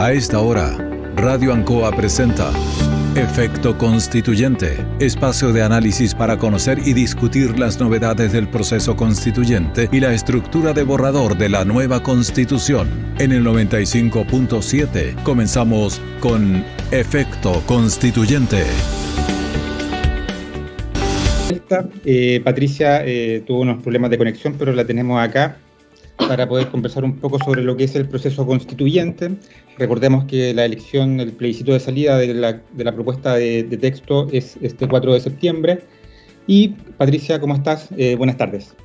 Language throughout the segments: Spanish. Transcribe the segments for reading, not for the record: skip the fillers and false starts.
A esta hora, Radio Ancoa presenta Efecto Constituyente, espacio de análisis para conocer y discutir las novedades del proceso constituyente y la estructura de borrador de la nueva Constitución. En el 95.7 comenzamos con Efecto Constituyente. Patricia tuvo unos problemas de conexión, pero la tenemos acá para poder conversar un poco sobre lo que es el proceso constituyente. Recordemos que la elección, el plebiscito de salida de la propuesta de texto es este 4 de septiembre. Y Patricia, ¿cómo estás? Buenas tardes.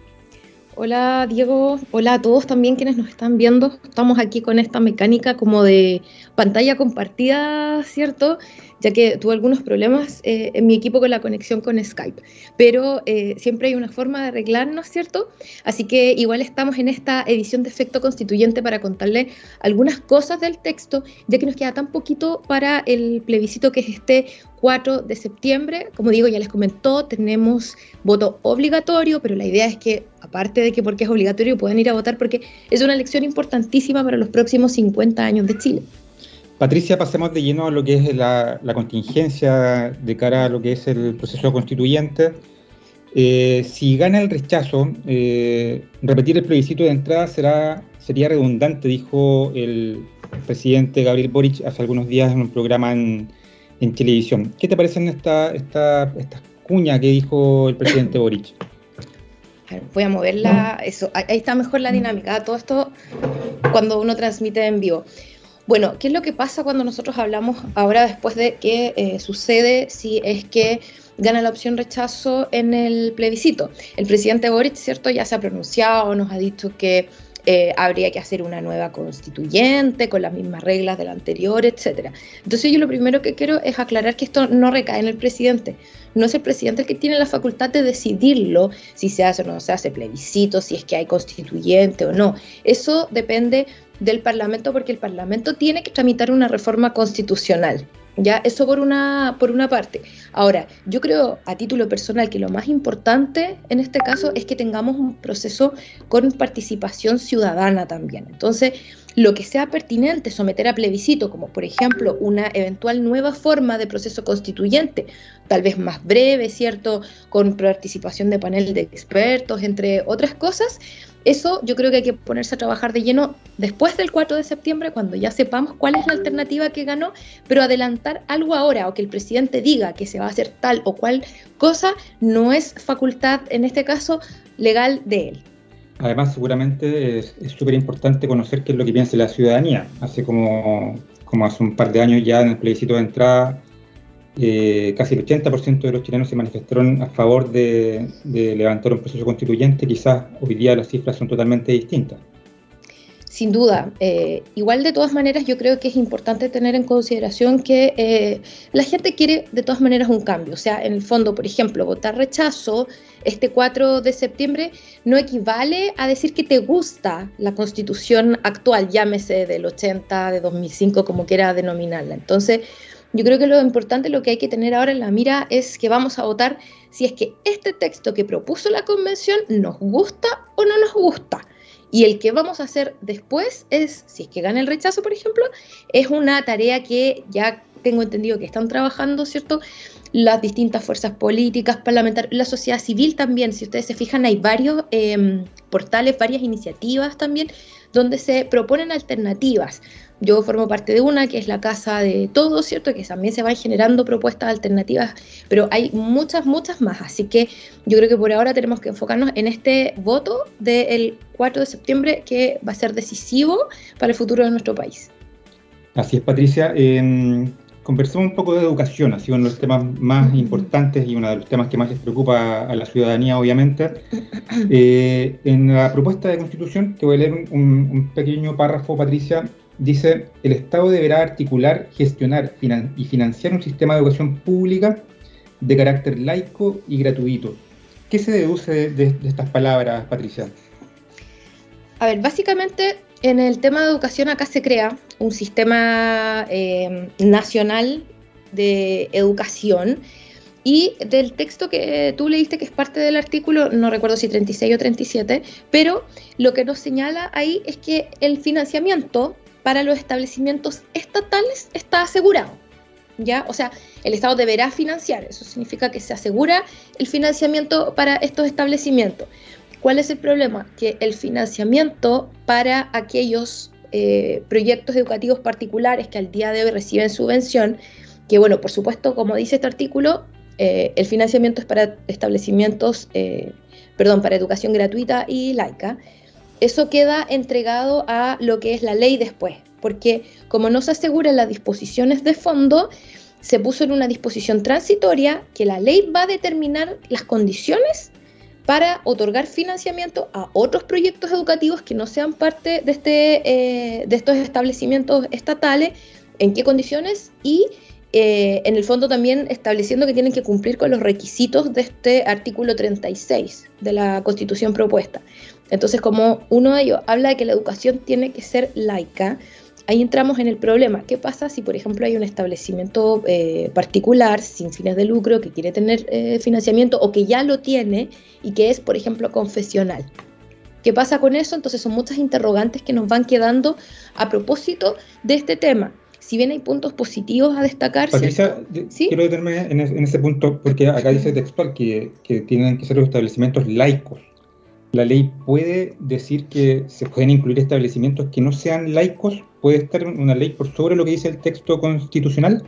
Hola Diego, hola a todos también quienes nos están viendo. Estamos aquí con esta mecánica como de pantalla compartida, ¿cierto? Ya que tuve algunos problemas en mi equipo con la conexión con Skype, pero siempre hay una forma de arreglarnos, ¿cierto? Así que igual estamos en esta edición de Efecto Constituyente para contarle algunas cosas del texto, ya que nos queda tan poquito para el plebiscito que es este 4 de septiembre. Como digo, ya les comentó, tenemos voto obligatorio, pero la idea es que, aparte de que porque es obligatorio, puedan ir a votar porque es una elección importantísima para los próximos 50 años de Chile. Patricia, pasemos de lleno a lo que es la contingencia de cara a lo que es el proceso constituyente. Si gana el rechazo, repetir el plebiscito de entrada sería redundante, dijo el presidente Gabriel Boric hace algunos días en un programa en televisión. ¿Qué te parecen esta cuña que dijo el presidente Boric? Voy a moverla, eso, ahí está mejor la dinámica, todo esto cuando uno transmite en vivo. Bueno, ¿qué es lo que pasa cuando nosotros hablamos ahora después de qué sucede si es que gana la opción rechazo en el plebiscito? El presidente Boric, ¿cierto?, ya se ha pronunciado, nos ha dicho que habría que hacer una nueva constituyente con las mismas reglas de la anterior, etc. Entonces yo lo primero que quiero es aclarar que esto no recae en el presidente. No es el presidente el que tiene la facultad de decidirlo, si se hace o no se hace plebiscito, si es que hay constituyente o no. Eso depende del Parlamento, porque el Parlamento tiene que tramitar una reforma constitucional. Ya, eso por una parte. Ahora, yo creo a título personal que lo más importante en este caso es que tengamos un proceso con participación ciudadana también. Entonces, lo que sea pertinente someter a plebiscito, como por ejemplo una eventual nueva forma de proceso constituyente, tal vez más breve, ¿cierto?, con participación de panel de expertos, entre otras cosas. Eso yo creo que hay que ponerse a trabajar de lleno después del 4 de septiembre, cuando ya sepamos cuál es la alternativa que ganó, pero adelantar algo ahora o que el presidente diga que se va a hacer tal o cual cosa no es facultad, en este caso, legal de él. Además, seguramente es súper importante conocer qué es lo que piensa la ciudadanía. Hace como hace un par de años ya en el plebiscito de entrada, casi el 80% de los chilenos se manifestaron a favor de levantar un proceso constituyente. Quizás hoy día las cifras son totalmente distintas. Sin duda. Igual de todas maneras yo creo que es importante tener en consideración que la gente quiere de todas maneras un cambio. O sea, en el fondo, por ejemplo, votar rechazo este 4 de septiembre no equivale a decir que te gusta la Constitución actual, llámese del 80, de 2005, como quiera denominarla. Entonces, yo creo que lo importante, lo que hay que tener ahora en la mira es que vamos a votar si es que este texto que propuso la Convención nos gusta o no nos gusta. Y el que vamos a hacer después es, si es que gana el rechazo, por ejemplo, es una tarea que ya tengo entendido que están trabajando, ¿cierto?, las distintas fuerzas políticas, parlamentarias, la sociedad civil también. Si ustedes se fijan, hay varios portales, varias iniciativas también, donde se proponen alternativas. Yo formo parte de una, que es la Casa de Todos, ¿cierto?, que también se van generando propuestas alternativas, pero hay muchas más. Así que yo creo que por ahora tenemos que enfocarnos en este voto del 4 de septiembre, que va a ser decisivo para el futuro de nuestro país. Así es, Patricia. Conversemos un poco de educación, ha sido uno de los temas más importantes y uno de los temas que más les preocupa a la ciudadanía, obviamente. En la propuesta de Constitución, te voy a leer un pequeño párrafo, Patricia. Dice: el Estado deberá articular, gestionar y financiar un sistema de educación pública de carácter laico y gratuito. ¿Qué se deduce de estas palabras, Patricia? A ver, básicamente en el tema de educación acá se crea un sistema nacional de educación, y del texto que tú leíste, que es parte del artículo, no recuerdo si 36 o 37, pero lo que nos señala ahí es que el financiamiento para los establecimientos estatales está asegurado, ¿ya? O sea, el Estado deberá financiar, eso significa que se asegura el financiamiento para estos establecimientos. ¿Cuál es el problema? Que el financiamiento para aquellos proyectos educativos particulares que al día de hoy reciben subvención, que bueno, por supuesto, como dice este artículo, el financiamiento es para establecimientos, para educación gratuita y laica. Eso queda entregado a lo que es la ley después, porque como no se aseguran las disposiciones de fondo, se puso en una disposición transitoria que la ley va a determinar las condiciones para otorgar financiamiento a otros proyectos educativos que no sean parte de estos establecimientos estatales, en qué condiciones y en el fondo también estableciendo que tienen que cumplir con los requisitos de este artículo 36 de la Constitución propuesta. Entonces, como uno de ellos habla de que la educación tiene que ser laica, ahí entramos en el problema. ¿Qué pasa si, por ejemplo, hay un establecimiento particular, sin fines de lucro, que quiere tener financiamiento o que ya lo tiene y que es, por ejemplo, confesional? ¿Qué pasa con eso? Entonces son muchas interrogantes que nos van quedando a propósito de este tema. Si bien hay puntos positivos a destacar... Patricia, ¿sí? Quiero detenerme en ese punto, porque acá dice textual que tienen que ser los establecimientos laicos. ¿La ley puede decir que se pueden incluir establecimientos que no sean laicos? ¿Puede estar una ley por sobre lo que dice el texto constitucional?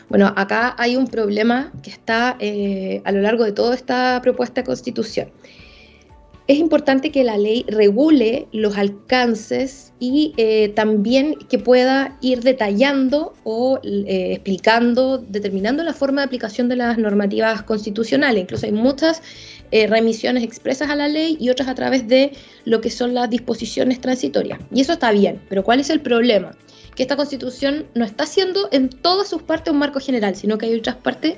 Bueno, acá hay un problema que está a lo largo de toda esta propuesta de constitución. Es importante que la ley regule los alcances y también que pueda ir detallando o explicando, determinando la forma de aplicación de las normativas constitucionales. Incluso hay muchas remisiones expresas a la ley y otras a través de lo que son las disposiciones transitorias. Y eso está bien, pero ¿cuál es el problema? Que esta Constitución no está haciendo en todas sus partes un marco general, sino que hay otras partes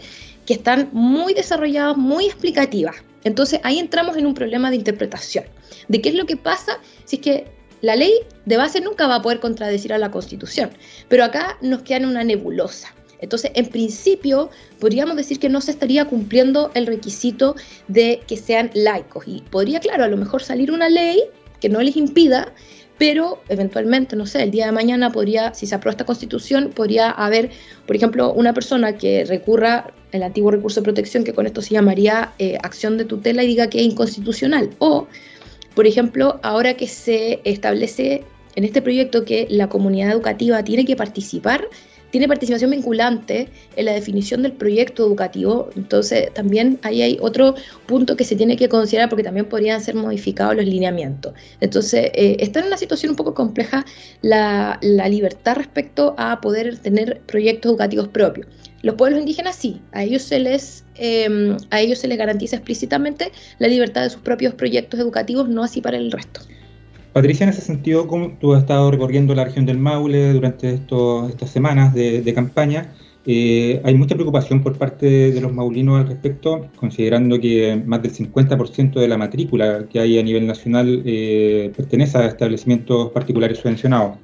que están muy desarrolladas, muy explicativas. Entonces ahí entramos en un problema de interpretación, de qué es lo que pasa si es que la ley de base nunca va a poder contradecir a la Constitución, pero acá nos queda en una nebulosa. Entonces, en principio, podríamos decir que no se estaría cumpliendo el requisito de que sean laicos. Y podría, claro, a lo mejor salir una ley que no les impida, pero eventualmente, no sé, el día de mañana podría, si se aprueba esta Constitución, podría haber, por ejemplo, una persona que recurra el antiguo recurso de protección, que con esto se llamaría acción de tutela, y diga que es inconstitucional. O, por ejemplo, ahora que se establece en este proyecto que la comunidad educativa tiene que participar, tiene participación vinculante en la definición del proyecto educativo, entonces también ahí hay otro punto que se tiene que considerar porque también podrían ser modificados los lineamientos. Entonces, está en una situación un poco compleja la libertad respecto a poder tener proyectos educativos propios. Los pueblos indígenas sí, a ellos se les garantiza explícitamente la libertad de sus propios proyectos educativos, no así para el resto. Patricia, en ese sentido, como tú has estado recorriendo la región del Maule durante estas semanas de campaña, hay mucha preocupación por parte de los maulinos al respecto, considerando que más del 50% de la matrícula que hay a nivel nacional pertenece a establecimientos particulares subvencionados.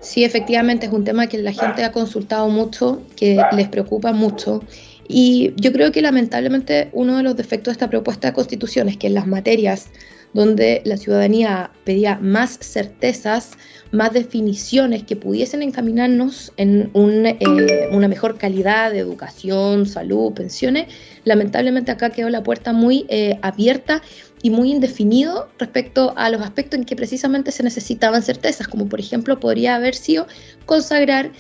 Sí, efectivamente es un tema que la gente ha consultado mucho, que les preocupa mucho. Y yo creo que lamentablemente uno de los defectos de esta propuesta de constitución es que en las materias donde la ciudadanía pedía más certezas, más definiciones que pudiesen encaminarnos en una mejor calidad de educación, salud, pensiones, lamentablemente acá quedó la puerta muy abierta y muy indefinido respecto a los aspectos en que precisamente se necesitaban certezas, como por ejemplo podría haber sido consagrar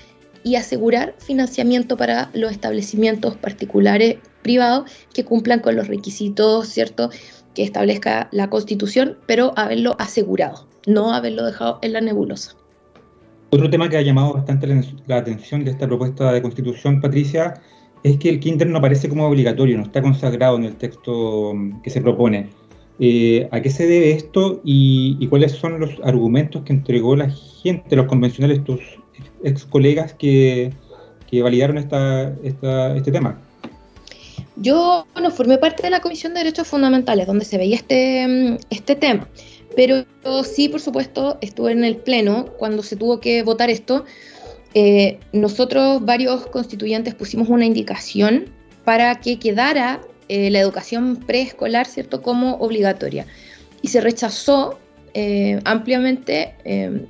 y asegurar financiamiento para los establecimientos particulares privados que cumplan con los requisitos, ¿cierto?, que establezca la Constitución, pero haberlo asegurado, no haberlo dejado en la nebulosa. Otro tema que ha llamado bastante la atención de esta propuesta de Constitución, Patricia, es que el kinder no aparece como obligatorio, no está consagrado en el texto que se propone. ¿A qué se debe esto y cuáles son los argumentos que entregó la gente, los convencionales, tus ex colegas que validaron este tema? Yo formé parte de la Comisión de Derechos Fundamentales, donde se veía este tema, pero sí, por supuesto, estuve en el Pleno cuando se tuvo que votar esto. Nosotros, varios constituyentes, pusimos una indicación para que quedara la educación preescolar, ¿cierto?, como obligatoria. Y se rechazó ampliamente,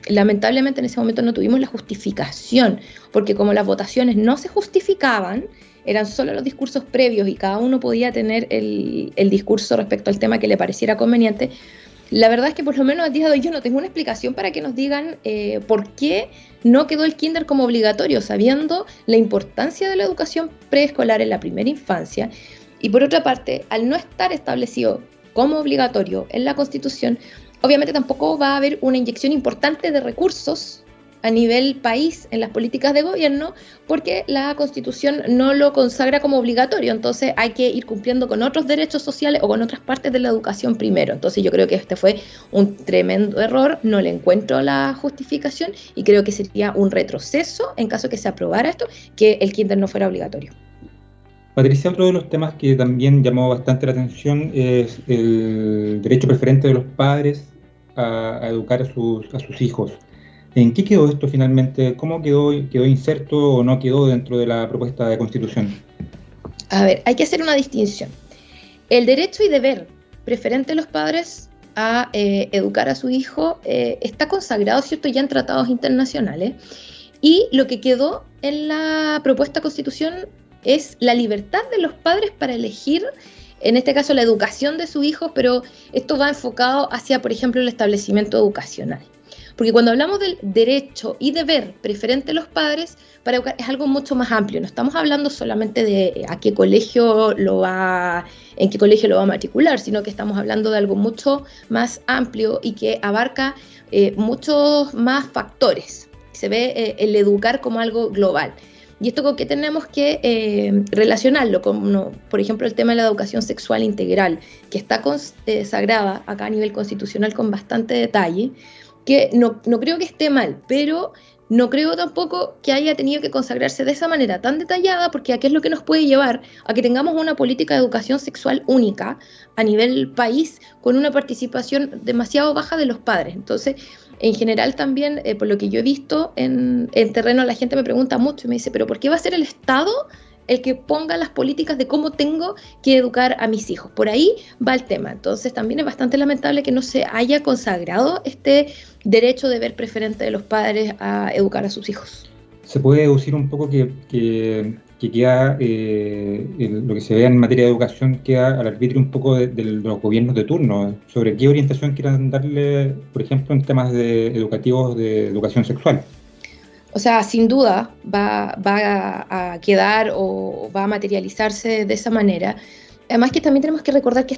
lamentablemente en ese momento no tuvimos la justificación, porque como las votaciones no se justificaban, eran solo los discursos previos y cada uno podía tener el discurso respecto al tema que le pareciera conveniente. La verdad es que por lo menos al día de hoy yo no tengo una explicación para que nos digan por qué no quedó el kinder como obligatorio, sabiendo la importancia de la educación preescolar en la primera infancia. Y por otra parte, al no estar establecido como obligatorio en la Constitución, obviamente tampoco va a haber una inyección importante de recursos a nivel país en las políticas de gobierno, porque la Constitución no lo consagra como obligatorio, entonces hay que ir cumpliendo con otros derechos sociales o con otras partes de la educación primero. Entonces yo creo que este fue un tremendo error, no le encuentro la justificación y creo que sería un retroceso en caso que se aprobara esto, que el kinder no fuera obligatorio. Patricia, otro de los temas que también llamó bastante la atención es el derecho preferente de los padres a educar a sus hijos. ¿En qué quedó esto finalmente? ¿Cómo quedó inserto o no quedó dentro de la propuesta de Constitución? A ver, hay que hacer una distinción. El derecho y deber preferente de los padres a educar a su hijo está consagrado, ¿cierto?, ya en tratados internacionales, y lo que quedó en la propuesta de Constitución es la libertad de los padres para elegir, en este caso, la educación de sus hijos, pero esto va enfocado hacia, por ejemplo, el establecimiento educacional. Porque cuando hablamos del derecho y deber preferente de los padres para educar, es algo mucho más amplio. No estamos hablando solamente de en qué colegio lo va a matricular, sino que estamos hablando de algo mucho más amplio y que abarca muchos más factores. Se ve el educar como algo global. ¿Y esto con qué tenemos que relacionarlo? Con, por ejemplo, el tema de la educación sexual integral, que está consagrada acá a nivel constitucional con bastante detalle, que no creo que esté mal, pero no creo tampoco que haya tenido que consagrarse de esa manera tan detallada, porque aquí es lo que nos puede llevar a que tengamos una política de educación sexual única a nivel país, con una participación demasiado baja de los padres. Entonces, en general también, por lo que yo he visto en terreno, la gente me pregunta mucho y me dice, ¿pero por qué va a ser el Estado el que ponga las políticas de cómo tengo que educar a mis hijos? Por ahí va el tema. Entonces también es bastante lamentable que no se haya consagrado este derecho de ver preferente de los padres a educar a sus hijos. Se puede deducir un poco que queda, lo que se ve en materia de educación queda al arbitrio un poco de los gobiernos de turno, sobre qué orientación quieran darle, por ejemplo, en temas educativos de educación sexual. O sea, sin duda va a quedar o va a materializarse de esa manera. Además que también tenemos que recordar que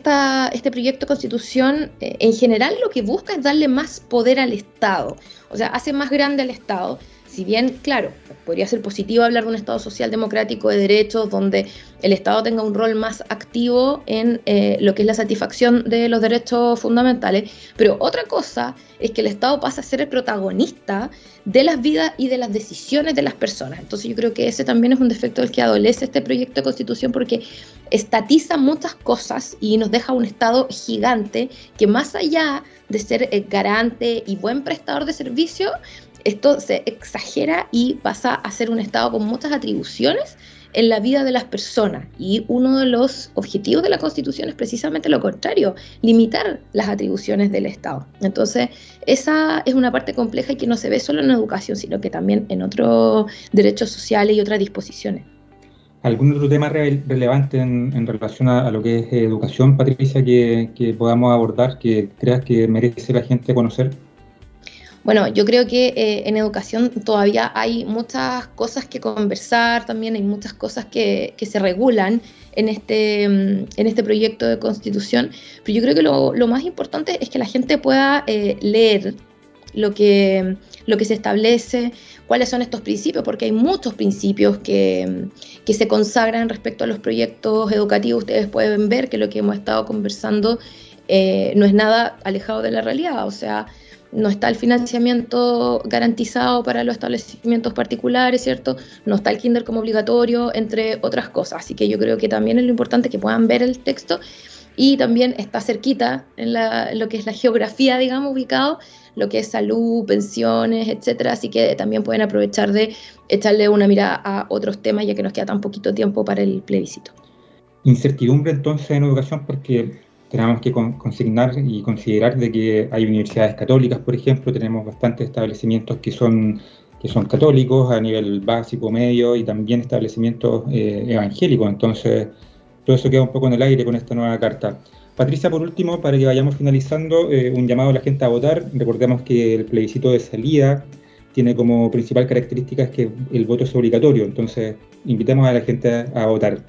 este proyecto de Constitución en general lo que busca es darle más poder al Estado, o sea, hace más grande al Estado. Si bien, claro, podría ser positivo hablar de un Estado social democrático de derechos donde el Estado tenga un rol más activo en lo que es la satisfacción de los derechos fundamentales, pero otra cosa es que el Estado pasa a ser el protagonista de las vidas y de las decisiones de las personas. Entonces yo creo que ese también es un defecto del que adolece este proyecto de Constitución, porque estatiza muchas cosas y nos deja un Estado gigante que, más allá de ser garante y buen prestador de servicios, esto se exagera y pasa a ser un Estado con muchas atribuciones en la vida de las personas. Y uno de los objetivos de la Constitución es precisamente lo contrario, limitar las atribuciones del Estado. Entonces, esa es una parte compleja y que no se ve solo en educación, sino que también en otros derechos sociales y otras disposiciones. ¿Algún otro tema relevante en relación a lo que es educación, Patricia, que podamos abordar, que creas que merece la gente conocer? Bueno, yo creo que en educación todavía hay muchas cosas que conversar, también hay muchas cosas que se regulan en este proyecto de Constitución, pero yo creo que lo más importante es que la gente pueda leer lo que se establece, cuáles son estos principios, porque hay muchos principios que se consagran respecto a los proyectos educativos. Ustedes pueden ver que lo que hemos estado conversando no es nada alejado de la realidad, o sea, no está el financiamiento garantizado para los establecimientos particulares, ¿cierto? No está el kinder como obligatorio, entre otras cosas. Así que yo creo que también es lo importante que puedan ver el texto, y también está cerquita en lo que es la geografía, digamos, ubicado, lo que es salud, pensiones, etcétera. Así que también pueden aprovechar de echarle una mirada a otros temas, ya que nos queda tan poquito tiempo para el plebiscito. Incertidumbre entonces en educación, porque tenemos que consignar y considerar de que hay universidades católicas, por ejemplo, tenemos bastantes establecimientos que son católicos a nivel básico, medio, y también establecimientos evangélicos. Entonces, todo eso queda un poco en el aire con esta nueva carta. Patricia, por último, para que vayamos finalizando, un llamado a la gente a votar. Recordemos que el plebiscito de salida tiene como principal característica es que el voto es obligatorio, entonces invitemos a la gente a votar.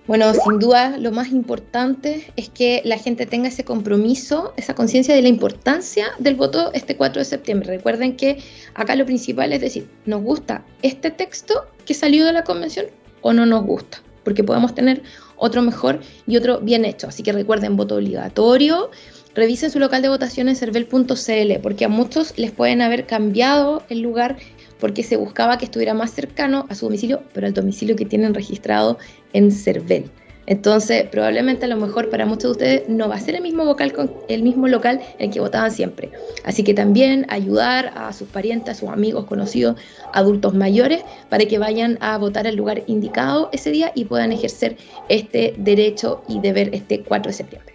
Bueno, sin duda lo más importante es que la gente tenga ese compromiso, esa conciencia de la importancia del voto este 4 de septiembre. Recuerden que acá lo principal es decir, ¿nos gusta este texto que salió de la convención o no nos gusta? Porque podemos tener otro mejor y otro bien hecho. Así que recuerden, voto obligatorio. Revisen su local de votación en cervel.cl, porque a muchos les pueden haber cambiado el lugar porque se buscaba que estuviera más cercano a su domicilio, pero al domicilio que tienen registrado en Cervel. Entonces, probablemente a lo mejor para muchos de ustedes no va a ser el mismo local en el que votaban siempre. Así que también ayudar a sus parientes, a sus amigos, conocidos, adultos mayores, para que vayan a votar al lugar indicado ese día y puedan ejercer este derecho y deber este 4 de septiembre.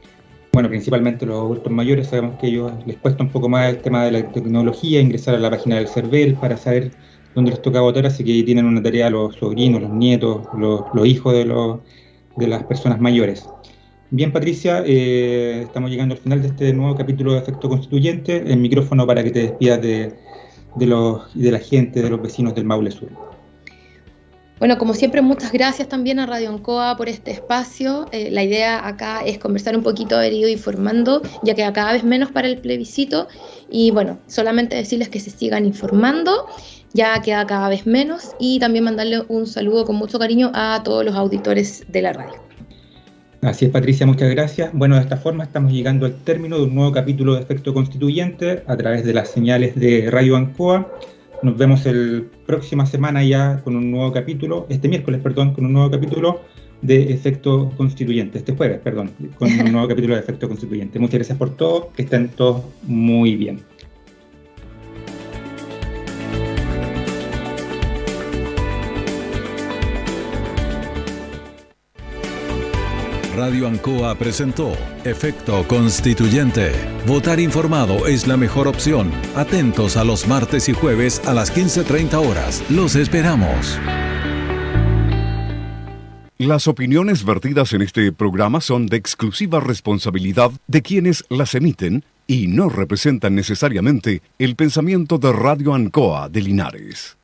Bueno, principalmente los adultos mayores, sabemos que a ellos les cuesta un poco más el tema de la tecnología, ingresar a la página del Cervel para saber dónde les toca votar, así que tienen una tarea los sobrinos, los nietos, los hijos de las personas mayores. Bien, Patricia, estamos llegando al final de este nuevo capítulo de Efecto Constituyente. El micrófono para que te despidas de la gente, de los vecinos del Maule Sur. Bueno, como siempre, muchas gracias también a Radio Ancoa por este espacio. La idea acá es conversar un poquito, haber ido informando, ya que cada vez menos para el plebiscito. Y bueno, solamente decirles que se sigan informando, ya queda cada vez menos. Y también mandarle un saludo con mucho cariño a todos los auditores de la radio. Así es, Patricia, muchas gracias. Bueno, de esta forma estamos llegando al término de un nuevo capítulo de Efecto Constituyente a través de las señales de Radio Ancoa. Nos vemos la próxima semana ya con un nuevo capítulo, este miércoles, perdón, con un nuevo capítulo de Efecto Constituyente, este jueves, perdón, con un nuevo capítulo de Efecto Constituyente. Muchas gracias por todo, que estén todos muy bien. Radio Ancoa presentó Efecto Constituyente. Votar informado es la mejor opción. Atentos a los martes y jueves a las 15:30 horas. Los esperamos. Las opiniones vertidas en este programa son de exclusiva responsabilidad de quienes las emiten y no representan necesariamente el pensamiento de Radio Ancoa de Linares.